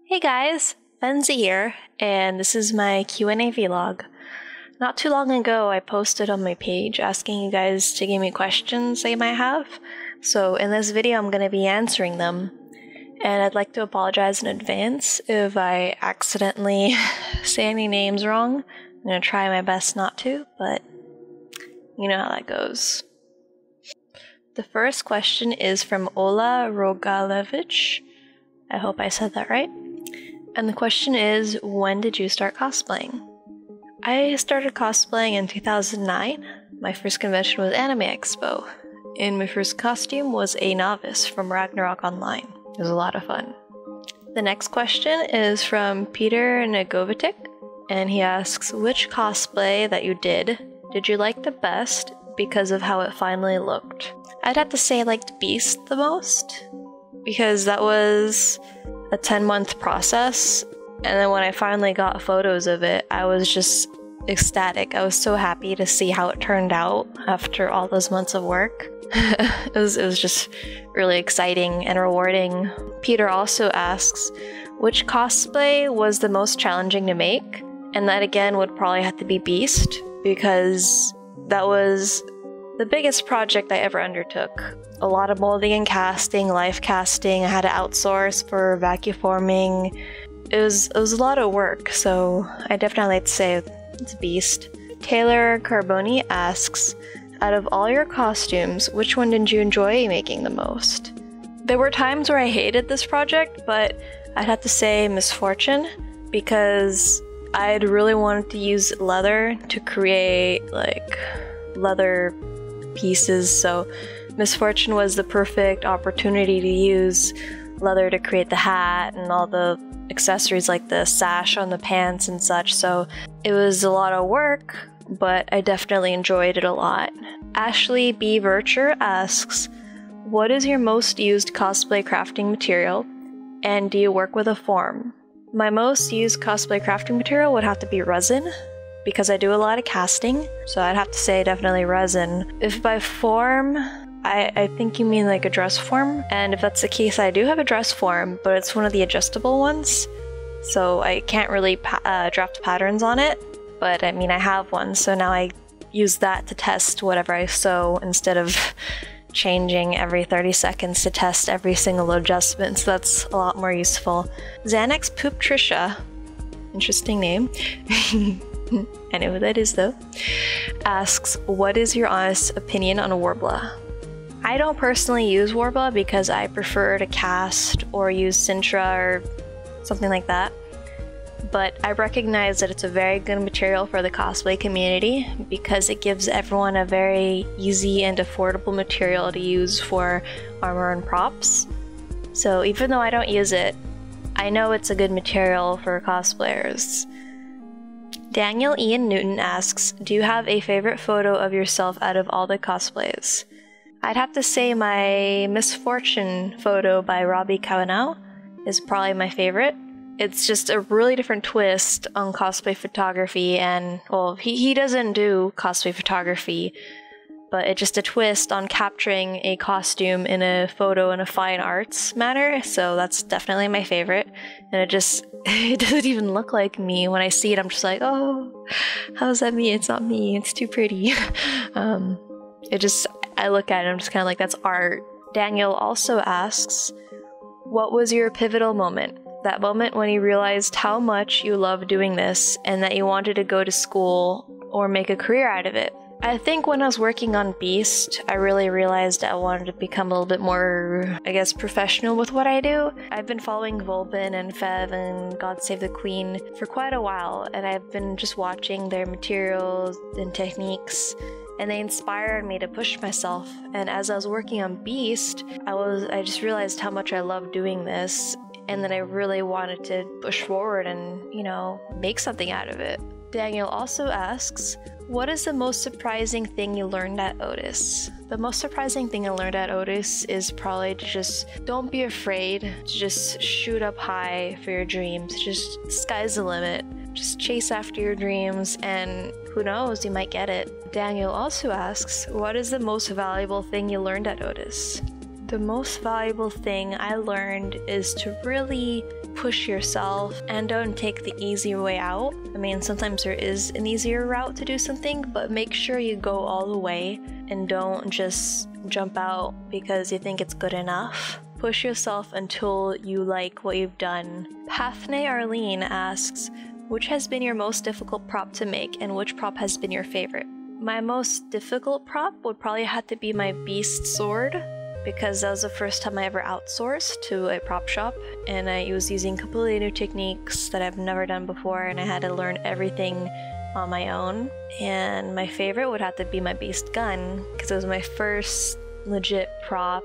Hey guys, Vensy here, and this is my Q&A vlog. Not too long ago, I posted on my page asking you guys to give me questions that you might have. So in this video, I'm going to be answering them. And I'd like to apologize in advance if I accidentally say any names wrong. I'm going to try my best not to, but you know how that goes. The first question is from Ola Rogalevich. I hope I said that right. And the question is, when did you start cosplaying? I started cosplaying in 2009. My first convention was Anime Expo, and my first costume was a novice from Ragnarok Online. It was a lot of fun. The next question is from Peter Negovitic, and he asks, which cosplay that you did you like the best because of how it finally looked? I'd have to say I liked Beast the most, because that was a 10-month process, and then when I finally got photos of it, I was just ecstatic. I was so happy to see how it turned out after all those months of work. It was just really exciting and rewarding. Peter also asks, which cosplay was the most challenging to make? And that again would probably have to be Beast, because that was the biggest project I ever undertook. A lot of molding and casting, live casting. I had to outsource for vacuum forming. It was a lot of work, so I definitely like to say it's Beast. Taylor Carboni asks, out of all your costumes, which one did you enjoy making the most? There were times where I hated this project, but I'd have to say Misfortune, because I'd really wanted to use leather to create like leather pieces, so Misfortune was the perfect opportunity to use leather to create the hat and all the accessories like the sash on the pants and such, so it was a lot of work, but I definitely enjoyed it a lot. Ashley B. Vircher asks, what is your most used cosplay crafting material, and do you work with a form? My most used cosplay crafting material would have to be resin, because I do a lot of casting, so I'd have to say definitely resin. If by form, I think you mean like a dress form, and if that's the case, I do have a dress form, but it's one of the adjustable ones, so I can't really draft patterns on it, but I mean I have one, so now I use that to test whatever I sew instead of changing every 30 seconds to test every single adjustment, so that's a lot more useful. Xanax Poop Trisha, interesting name. I know who that is though, asks, what is your honest opinion on Worbla? I don't personally use Worbla because I prefer to cast or use Sintra or something like that, but I recognize that it's a very good material for the cosplay community because it gives everyone a very easy and affordable material to use for armor and props. So even though I don't use it, I know it's a good material for cosplayers. Daniel Ian Newton asks, do you have a favorite photo of yourself out of all the cosplays? I'd have to say my Misfortune photo by Robby is probably my favorite. It's just a really different twist on cosplay photography, and well, he doesn't do cosplay photography, but it's just a twist on capturing a costume in a photo in a fine arts manner, so that's definitely my favorite. And it doesn't even look like me. When I see it, I'm just like, oh, how's that me? It's not me, it's too pretty. I look at it, I'm just kind of like, that's art. Daniel also asks, what was your pivotal moment? That moment when you realized how much you loved doing this and that you wanted to go to school or make a career out of it. I think when I was working on Beast, I really realized I wanted to become a little bit more, I guess, professional with what I do. I've been following Volbin and Fev and God Save the Queen for quite a while, and I've been just watching their materials and techniques, and they inspired me to push myself. And as I was working on Beast, I just realized how much I loved doing this, and then I really wanted to push forward and, you know, make something out of it. Daniel also asks, what is the most surprising thing you learned at Otis? The most surprising thing I learned at Otis is probably to just don't be afraid to just shoot up high for your dreams. Just sky's the limit. Just chase after your dreams, and who knows, you might get it. Daniel also asks, what is the most valuable thing you learned at Otis? The most valuable thing I learned is to really push yourself and don't take the easy way out. I mean, sometimes there is an easier route to do something, but make sure you go all the way and don't just jump out because you think it's good enough. Push yourself until you like what you've done. Pathne Arlene asks, which has been your most difficult prop to make and which prop has been your favorite? My most difficult prop would probably have to be my beast sword, because that was the first time I ever outsourced to a prop shop, and I was using completely new techniques that I've never done before, and I had to learn everything on my own. And my favorite would have to be my beast gun, because it was my first legit prop,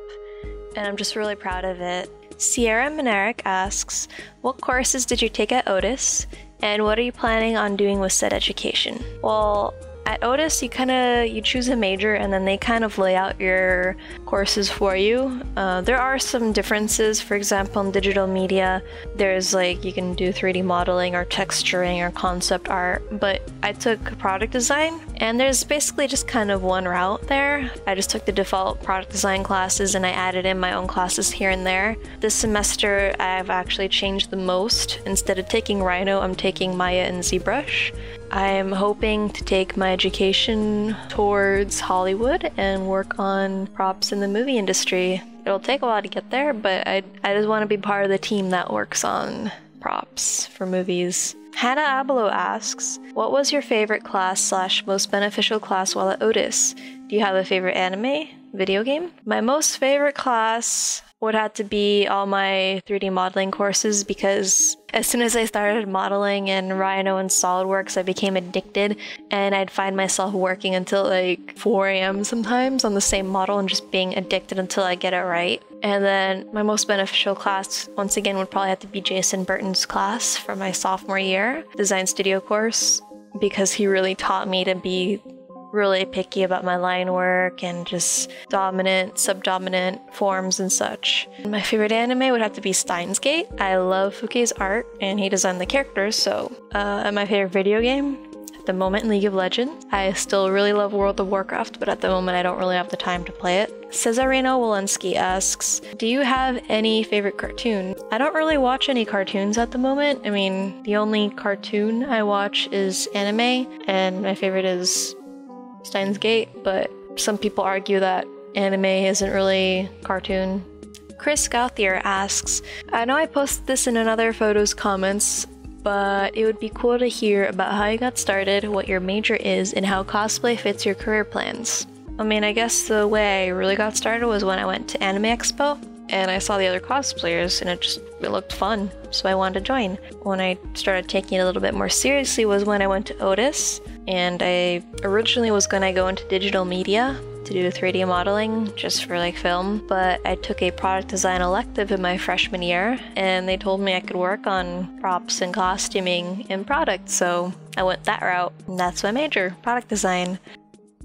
and I'm just really proud of it. Sierra Mineric asks, what courses did you take at Otis, and what are you planning on doing with said education? Well, at Otis, you choose a major and then they kind of lay out your courses for you. There are some differences. For example, in digital media, there's like you can do 3D modeling or texturing or concept art, but I took product design and there's basically just kind of one route there. I just took the default product design classes and I added in my own classes here and there. This semester, I've actually changed the most. Instead of taking Rhino, I'm taking Maya and ZBrush. I'm hoping to take my education towards Hollywood and work on props in the movie industry. It'll take a while to get there, but I just want to be part of the team that works on props for movies. Hannah Abelo asks, what was your favorite class / most beneficial class while at Otis? Do you have a favorite anime, video game? My most favorite class would have to be all my 3D modeling courses, because as soon as I started modeling in Rhino and SolidWorks, I became addicted, and I'd find myself working until like 4 a.m. sometimes on the same model and just being addicted until I get it right. And then my most beneficial class, once again, would probably have to be Jason Burton's class for my sophomore year, design studio course, because he really taught me to be really picky about my line work and just dominant, subdominant forms and such. My favorite anime would have to be Steins Gate. I love Fuke's art and he designed the characters, so and my favorite video game at the moment, League of Legends. I still really love World of Warcraft, but at the moment I don't really have the time to play it. Cesarino Walensky asks, do you have any favorite cartoon? I don't really watch any cartoons at the moment. I mean, the only cartoon I watch is anime, and my favorite is Steins Gate, but some people argue that anime isn't really cartoon. Chris Gauthier asks, I know I posted this in another photo's comments, but it would be cool to hear about how you got started, what your major is, and how cosplay fits your career plans. I mean, I guess the way I really got started was when I went to Anime Expo, and I saw the other cosplayers, and it looked fun, so I wanted to join. When I started taking it a little bit more seriously was when I went to Otis, and I originally was going to go into digital media to do 3D modeling just for like film, but I took a product design elective in my freshman year, and they told me I could work on props and costuming and products, so I went that route, and that's my major, product design.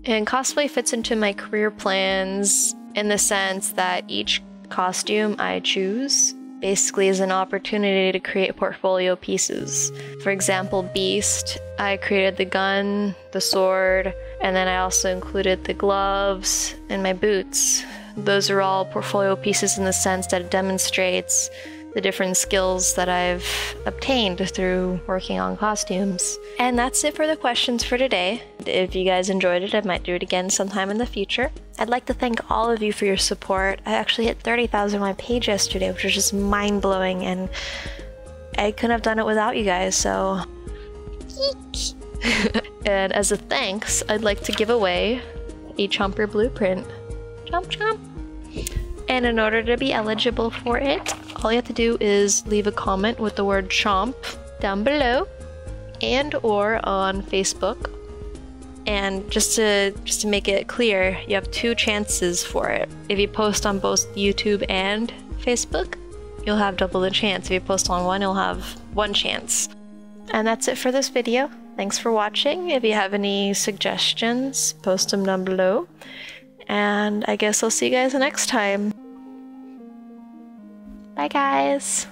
And cosplay fits into my career plans in the sense that each costume I choose basically is an opportunity to create portfolio pieces. For example, Beast, I created the gun, the sword, and then I also included the gloves and my boots. Those are all portfolio pieces in the sense that it demonstrates the different skills that I've obtained through working on costumes. And that's it for the questions for today. If you guys enjoyed it, I might do it again sometime in the future. I'd like to thank all of you for your support. I actually hit 30,000 on my page yesterday, which was just mind-blowing, and I couldn't have done it without you guys, so... And as a thanks, I'd like to give away a Chomper blueprint. Chomp chomp! And in order to be eligible for it, all you have to do is leave a comment with the word chomp down below and or on Facebook. And just to make it clear, you have 2 chances for it. If you post on both YouTube and Facebook, you'll have double the chance. If you post on one, you'll have 1 chance. And that's it for this video. Thanks for watching. If you have any suggestions, post them down below. And I guess I'll see you guys next time. Bye guys!